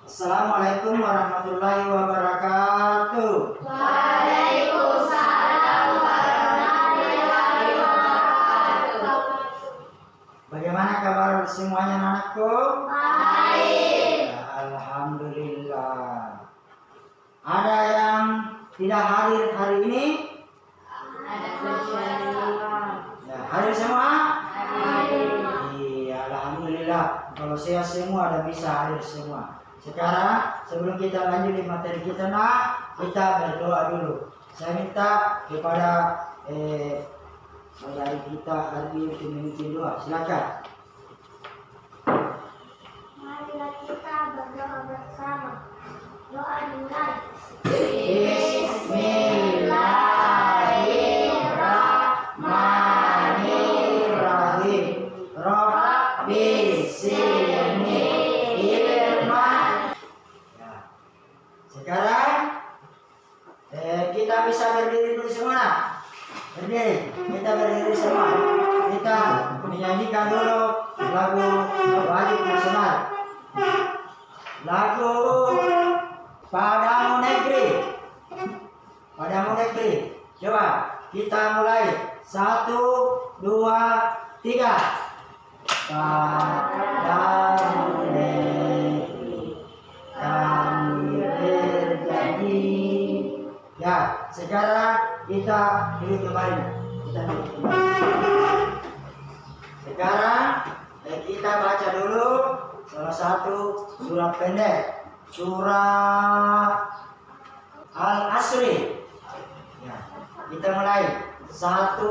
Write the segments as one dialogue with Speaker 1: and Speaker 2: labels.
Speaker 1: Assalamualaikum warahmatullahi wabarakatuh.
Speaker 2: Waalaikumsalam warahmatullahi wabarakatuh.
Speaker 1: Bagaimana kabar semuanya anakku?
Speaker 2: Baik.
Speaker 1: Ya, alhamdulillah. Ada yang tidak hadir hari ini?
Speaker 2: Ada
Speaker 1: Ya, hadir semua?
Speaker 2: Hadir.
Speaker 1: Iya, alhamdulillah. Kalau saya semua ada bisa hadir semua. Sekarang sebelum kita lanjut di materi kita, kita berdoa dulu. Saya minta kepada saudari kita Ardi untuk memimpin doa. Silakan.
Speaker 2: Marilah kita berdoa bersama. Doa dimulai.
Speaker 1: Bismillahirrahmanirrahim. Rabbi zidni ilman. Ya. Sekarang kita bisa berdiri dulu semua. Berdiri. Kita berdiri semua. Kita menyanyikan dulu lagu wajib nasional. Lagu Padamu Negeri. Padamu Negeri. Coba kita mulai. 1, 2, 3. Padamu negeri kami berjanji. Ya, sekarang kita duduk kembali. Kita duduk kembali. Sekarang kita baca dulu salah satu surat pendek, surat Al-Asri. Ya, kita mulai. 1,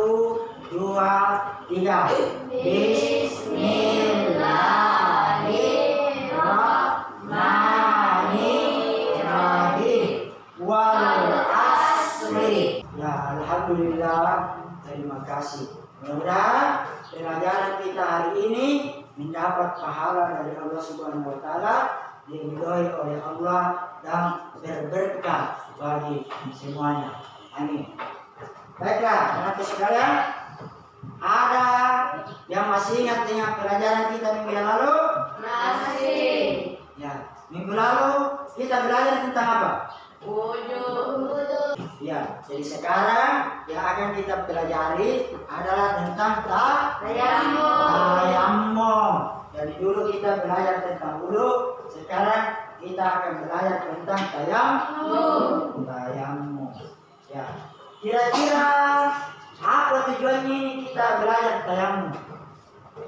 Speaker 1: 2, 3. Bismillahirrahmanirrahim. Wal asri. Ya, alhamdulillah. Terima kasih. Mudah-mudahan pelajaran kita hari ini mendapat pahala dari Allah Subhanahu wa taala, diridhoi oleh Allah dan berberkah bagi semuanya. Amin. Baiklah, anak sekalian, ada yang masih ingat dengan pelajaran kita minggu yang lalu?
Speaker 2: Masih.
Speaker 1: Ya, minggu lalu kita belajar tentang apa?
Speaker 2: Wudhu.
Speaker 1: Ya, jadi sekarang yang akan kita pelajari adalah tentang tayammum. Jadi dulu kita belajar tentang wudhu, sekarang kita akan belajar tentang tayammum. Ya. Kira-kira apa tujuannya ini kita belajar tayammum?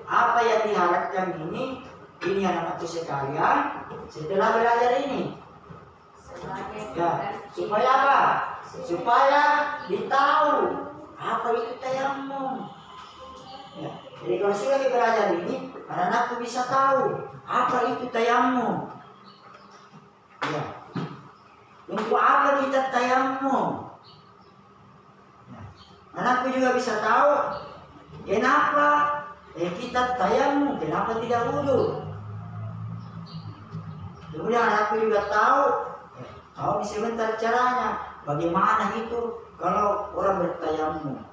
Speaker 1: Apa yang diharapkan ini anak-anakku sekalian setelah belajar ini? Ya, supaya apa? Supaya ditahu apa itu tayammum. Ya, jadi kalau sudah belajar ini, anak-anakku bisa tahu apa itu tayammum. Ya. Untuk apa kita tayammum? Anakku juga bisa tahu kenapa kita tayammum, kenapa tidak wudhu. Kemudian anakku juga tahu sebentar caranya, bagaimana itu kalau orang bertayammum.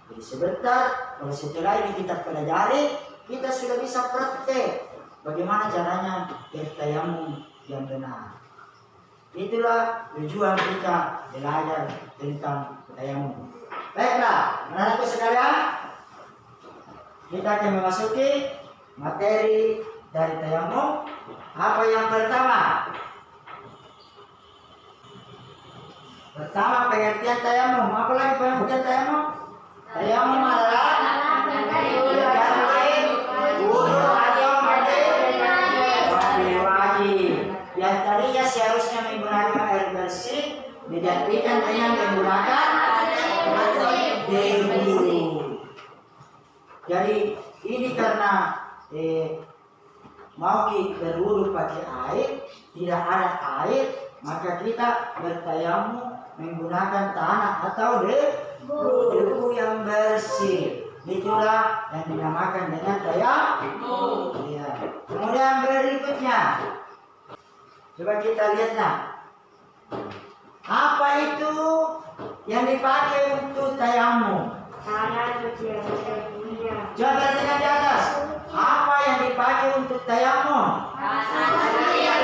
Speaker 1: Jadi sebentar, kalau setelah ini kita pelajari, kita sudah bisa praktek bagaimana caranya bertayammum yang benar. Itulah tujuan kita belajar tentang tayammum. Baiklah, anak-anakku sekalian, kita akan memasuki materi dari tayammum. Apa yang pertama? Pertama, pengertian tayammum. Apa lagi pengertian tayammum? Tayammum adalah wudhu atau mandi wajib. Yang tadinya seharusnya menggunakan air bersih digantikan dengan menggunakan debu. Jadi ini karena mau berwudu pakai air, tidak ada air, maka kita bertayammum menggunakan tanah atau debu yang bersih. Itulah yang dinamakan dengan tayammum. Ya. Kemudian berikutnya, coba kita lihat apa itu yang dipakai untuk tayammum?
Speaker 2: Tangan suci yang punya.
Speaker 1: Coba perhatikan di atas. Apa yang dipakai untuk tayammum?
Speaker 2: Tangan suci yang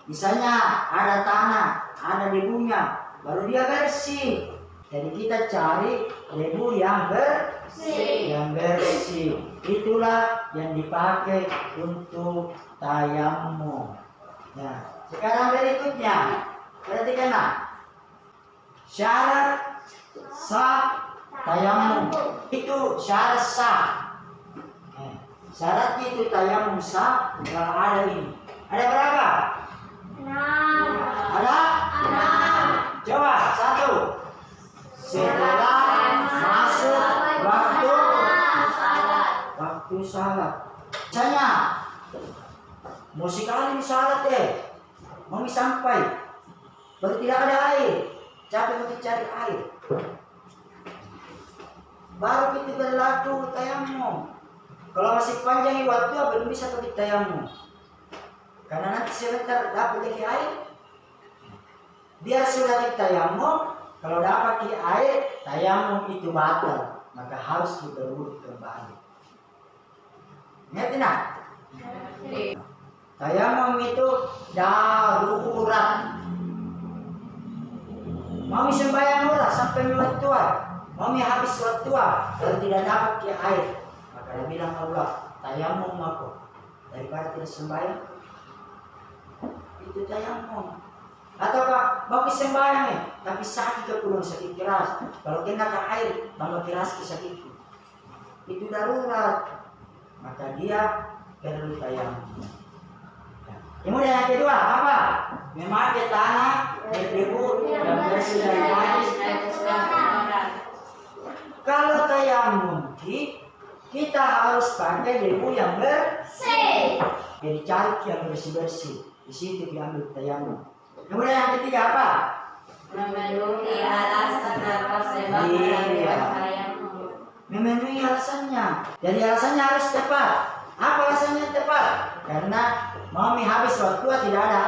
Speaker 1: Misalnya ada tanah, ada debunya, baru dia bersih. Jadi kita cari debu yang bersih. Itulah yang dipakai untuk tayamum. Ya, sekarang berikutnya, perhatikanlah. Syarat sah tayamum itu syarat sah. Syaratnya itu tayamum sah kalau ada ini. Ada berapa?
Speaker 2: 6.
Speaker 1: Ada? Coba satu. Setelah masuk waktu salat. Misalnya mau sekali salat mau sampai baru tidak ada air, capek untuk cari air, baru itu berlaku tayamum. Kalau masih panjang waktu belum bisa pakai tayamum, karena nanti sebentar dapat lagi air. Biar sudah di tayamum, kalau dapat air, tayamum itu batal, maka harus berwudu kembali. Ngerti nak? Tayamum itu darurat. Mami sembahyang orang sampai waktu tua, mami habis waktu tua, kalau tidak dapat air, maka dia bilang Allah, tayamum aku daripada tidak sembahyang. Itu tayamum. Atau bagi sembahyang tapi sakit ke pulang sakit keras. Kalau kena ke air, tambah keras ke sakit. Itu darurat. Maka dia perlu tayamum. Kemudian yang kedua apa? Memakai tanah berdebu dan bersih dari najis. Kalau tayamum kita harus pakai debu yang bersih. Jadi cari yang bersih. Di situ diambil tayamum. Kemudian yang ketiga apa?
Speaker 2: Memenuhi alasan atau sebab tayamum.
Speaker 1: Memenuhi alasannya. Jadi alasannya harus tepat. Apa alasannya tepat? Karena mami habis waktu tidak ada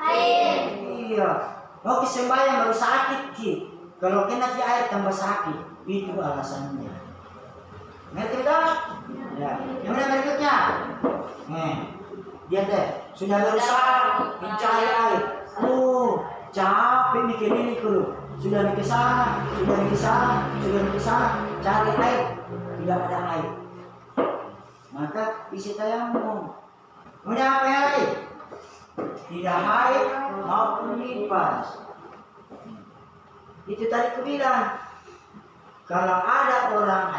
Speaker 2: air.
Speaker 1: Iya. Mau sembahyang baru sakit kalau kena air tambah sakit. Itu alasannya. Ngerti tak? Ya. Kemudian berikutnya. Dia sudah berusaha mencari air. Capek mikir ini dulu. Sudah di sana, cari air, tidak ada air. Maka isi tayamum. Kemudian apa yang lain? Tidak haid maupun nifas. Itu tadi aku bilang. Kalau ada orang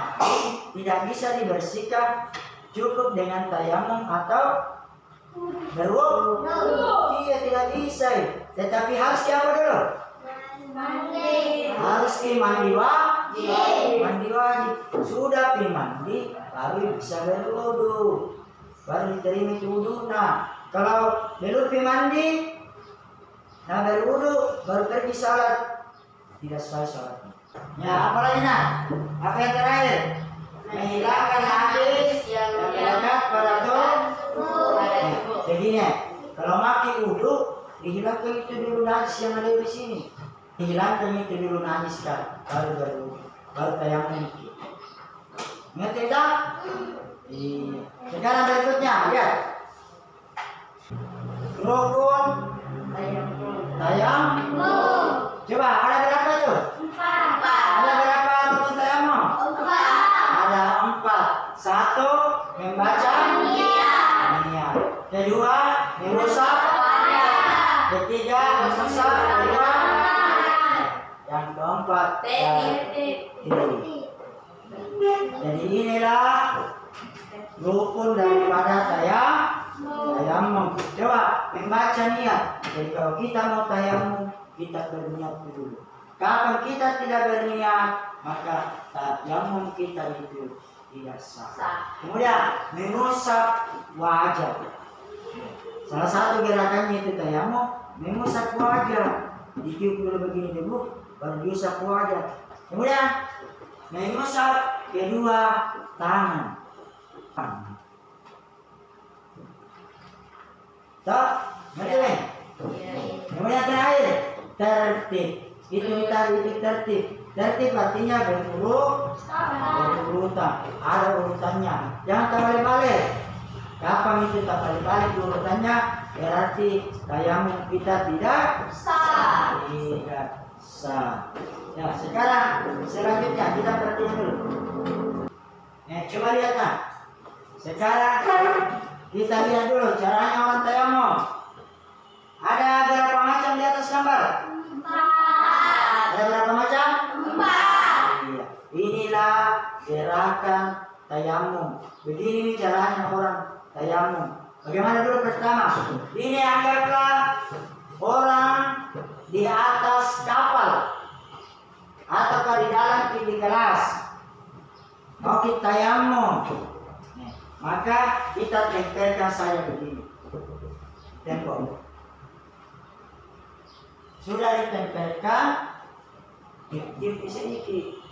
Speaker 1: tidak bisa dibersihkan, cukup dengan tayamum atau berwudu. Iya, tidak bisa. Tetapi harus apa dulu? Harus mandi wajib. Mandi wajib. Sudah mandi baru bisa berwudu. Baru diterima itu wudu. Nah, kalau belum mandi, berwudu baru pergi salat, tidak selesai salatnya. Ya, apalagi nak? Apa yang terakhir? Menghilangkan najis yang melekat pada tubuh. Jadi kalau mati wudu, dihilangkan itu dulu najis yang ada di sini. Dihilangkan itu dulu najis kan, baru tayamum. Ngerti tak? Sekarang berikutnya, lihat. Rukun tayamum. Coba ada berapa tuh?
Speaker 2: 4.
Speaker 1: Ada berapa rukun tayamum? 4. Ada 4. 1. Membaca niat. Kedua, mengusap. Ketiga, mengusap. Yang keempat, jadi inilah rukun daripada tayamum. Coba membaca niat. Jadi kalau kita mau tayamum, kita berniat dulu. Kalau kita tidak berniat, maka tayamum kita itu tidak sah. Kemudian mengusap wajah. Salah satu gerakannya itu tayamum, mengusap wajah. Ditiup dulu begini dulu, baru diusap wajah. Kemudian mengusap kedua tangan. Tak, ngerti? Kemudian terakhir tertib. Itu tadi tertib. Tertib artinya berurutan. Ada urutannya. Jangan terbalik-balik. kapan itu tak balik-balik urutannya, berarti tayamum kita tidak
Speaker 2: Sah.
Speaker 1: tidak sah. Ya, sekarang selanjutnya kita perhatikan dulu. Coba lihat nah. Sekarang kita lihat dulu caranya orang tayamum. Ada berapa macam di atas gambar?
Speaker 2: 4.
Speaker 1: Ada berapa macam?
Speaker 2: 4.
Speaker 1: Iya. Inilah gerakan tayamum. Begini caranya orang tayamum. Bagaimana dulu pertama? Ini anggaplah orang di atas kapal atau di dalam di kelas mau kita tayamum, maka kita tempelkan saya begini, tembok. Sudah ditempelkan, dip di sini,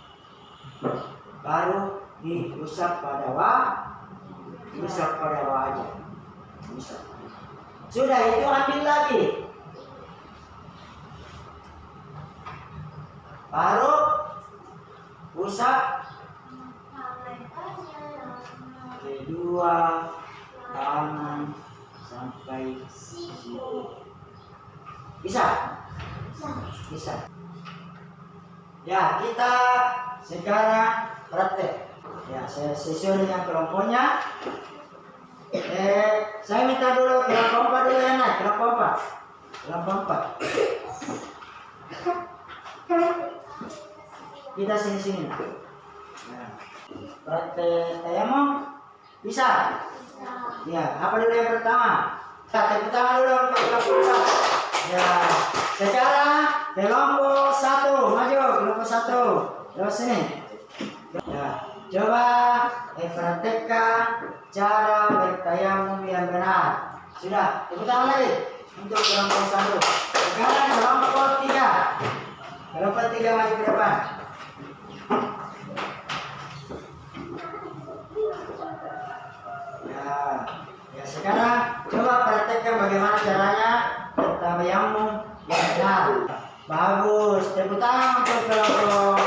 Speaker 1: baru diusap pada wajah. Sudah itu ambil lagi, baru usap kedua tangan sampai sini. Bisa? Bisa. Ya, kita sekarang praktek. Ya, saya sesuai dengan kelompoknya. Saya minta dulu kelompok dulu ya, nak. Kelompok 4. Kita sini. Nah, praktek tayamum bisa? Ya, apa dulu yang pertama? Tepuk tangan dulu untuk kelompok 4. Ya, sekarang kelompok 1 maju, kelompok 1 lewat sini. Ya, coba praktekkan cara bertayamum yang benar. Sudah, tepuk tangan lagi untuk kelompok 1. Sekarang kelompok 3. Kelompok 3 maju ke depan. Ya, sekarang coba praktekkan bagaimana caranya bertayamum yang benar. Bagus, tepuk tangan untuk kelompok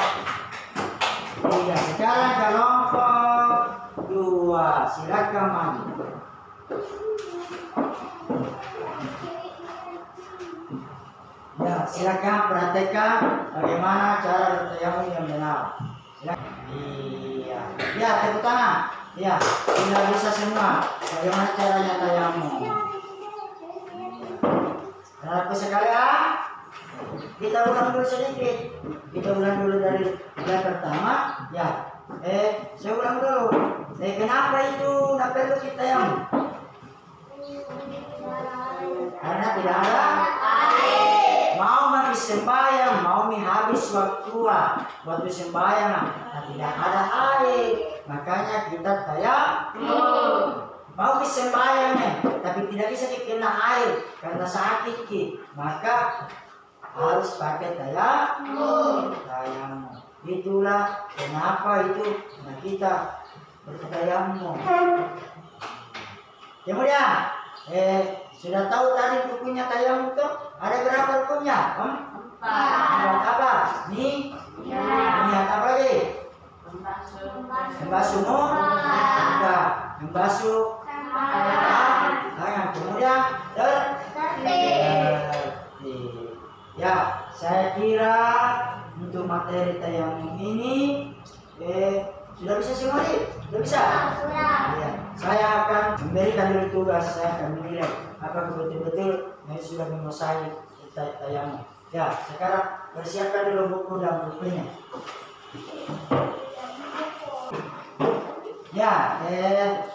Speaker 1: 3. Sekarang kelompok 2, silakan maju. Ya, silakan praktekkan bagaimana cara bertayamum yang benar. Silakan. Iya, ya, tepuk tangan. Ya, sudah bisa semua. Bagaimana caranya tayamum? Kenapa sekalian? Kita ulang dulu sedikit. Kita ulang dulu dari yang pertama. Ya, saya ulang dulu. Kenapa itu tidak perlu kita tayamum? Karena tidak ada air. Mau habis sembahyang, mau habis waktu sembahyang, tidak ada air. Makanya kita tayamum. Mau sembahyang tapi tidak bisa dikena air karena sakit, maka harus pakai tayamum. Itulah kenapa itu kita bertayamum. Kemudian sudah tahu tadi rukunnya tayamum itu ada berapa rukunnya? 4. Apa? Niat apa lagi? Membasuh membasuh tangan, kemudian tertib. Ya, saya kira untuk materi tayamum ini sudah bisa semua nih? Sudah bisa? Ya, saya akan memberikan dulu tugas, saya akan menilai apakah betul-betul sudah menguasai tayamum. Ya, sekarang persiapkan dulu buku dan bukunya. Ya,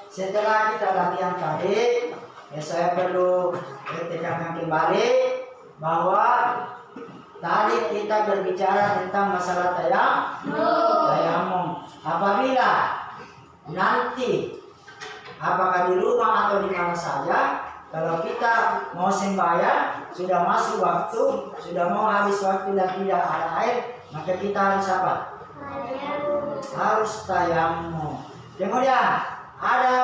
Speaker 1: setelah kita latihan tadi, saya perlu tekankan kembali bahwa tadi kita berbicara tentang masalah tayamum. Apabila nanti, apakah di rumah atau di mana saja, kalau kita mau sembahyang, sudah masuk waktu, sudah mau habis waktu dan tidak ada air, maka kita harus apa? Harus tayamum. Kemudian ada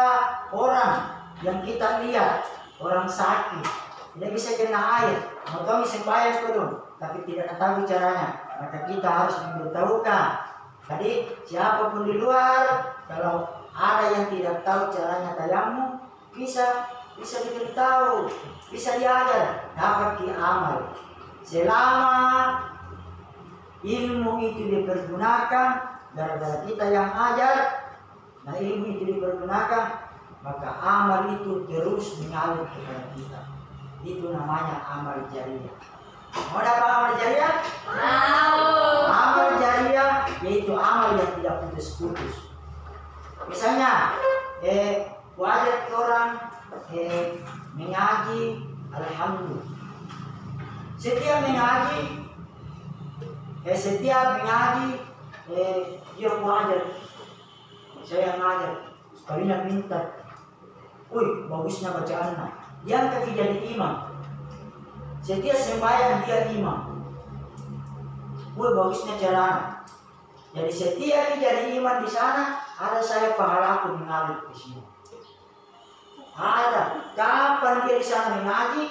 Speaker 1: orang yang kita lihat, orang sakit, tidak bisa kena air, mau sembahyang turun, tapi tidak tahu caranya, maka kita harus memberitahukan. Jadi siapapun di luar, kalau ada yang tidak tahu caranya tayamum, bisa diberitahu, bisa diajar, dapat diamal. Selama ilmu itu dipergunakan gara-gara kita yang ajar, nah ilmu itu dipergunakan, maka amal itu terus mengalir kepada kita. Itu namanya amal jariah. Mau dapat amal jariah? Amal jariah yaitu amal yang tidak putus-putus. Misalnya, wajar orang mengaji, alhamdulillah. Setiap mengaji, dia wajar. Saya ngajar, sekalinya minta, bagusnya bacaannya. Yang kaki jadi imam. Setiap sembahyang dia imam. Bagusnya caranya. Jadi setiap jadi imam di sana, ada saya pahalaku mengalir di sini. Ada. Kapan dia di sana mengaji?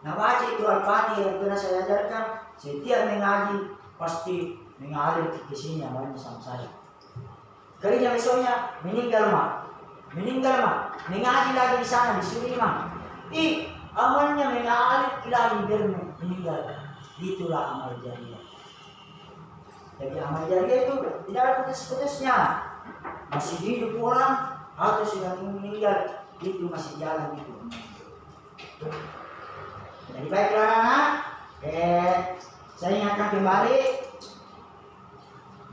Speaker 1: Nah, baca itu Al-Fatihah yang pernah saya ajarkan. Setiap mengaji pasti mengalir ke sini yang lain sama saya. Kalinya besoknya meninggal mak, mengaji lagi di sana disuruh imam. Amalnya mengalir lagi biar meninggal. Itulah amal jariah. Jadi amal jariah itu tidak ada putus-putusnya. Masih hidup orang atau sudah meninggal, itu masih jalan itu. Jadi baiklah anak, saya ingatkan kembali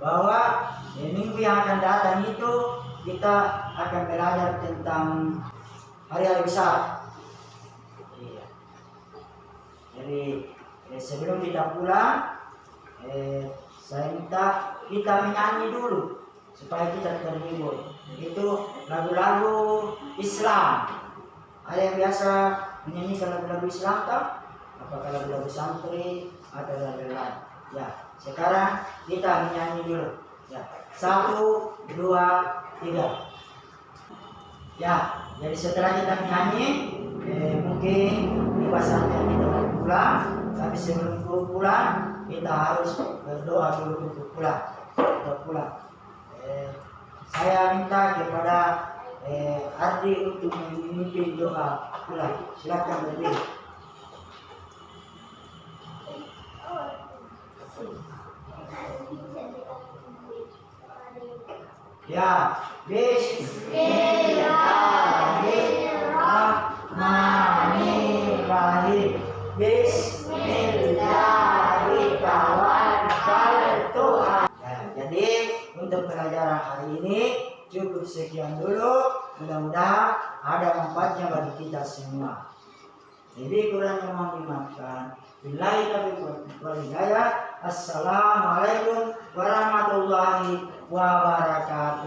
Speaker 1: bahwa minggu yang akan datang itu kita akan belajar tentang hari-hari besar. Jadi sebelum kita pulang, saya minta kita menyanyi dulu supaya kita terhibur. Itu lagu-lagu Islam. Ada yang biasa menyanyikan lagu-lagu Islam tak? Apakah lagu-lagu santri atau lagu lain? Ya, sekarang kita menyanyi dulu. Ya, 1, 2, 3. Ya, jadi setelah kita menyanyi, mungkin di pasarnya kita mau pulang, tapi sebelum pulang kita harus berdoa dulu untuk pulang. Saya minta kepada Ardi untuk memimpin doa pulang. Silakan berdiri. Ya, Bismillahirrahmanirrahim. Bismillahirrahmanirrahim. Jadi untuk pelajaran hari ini cukup sekian dulu. Mudah-mudahan ada manfaatnya bagi kita semua. Lebih kurangnya mohon dimaafkan. Billahi taufiq wal hidayah. Assalamualaikum warahmatullahi wabarakatuh.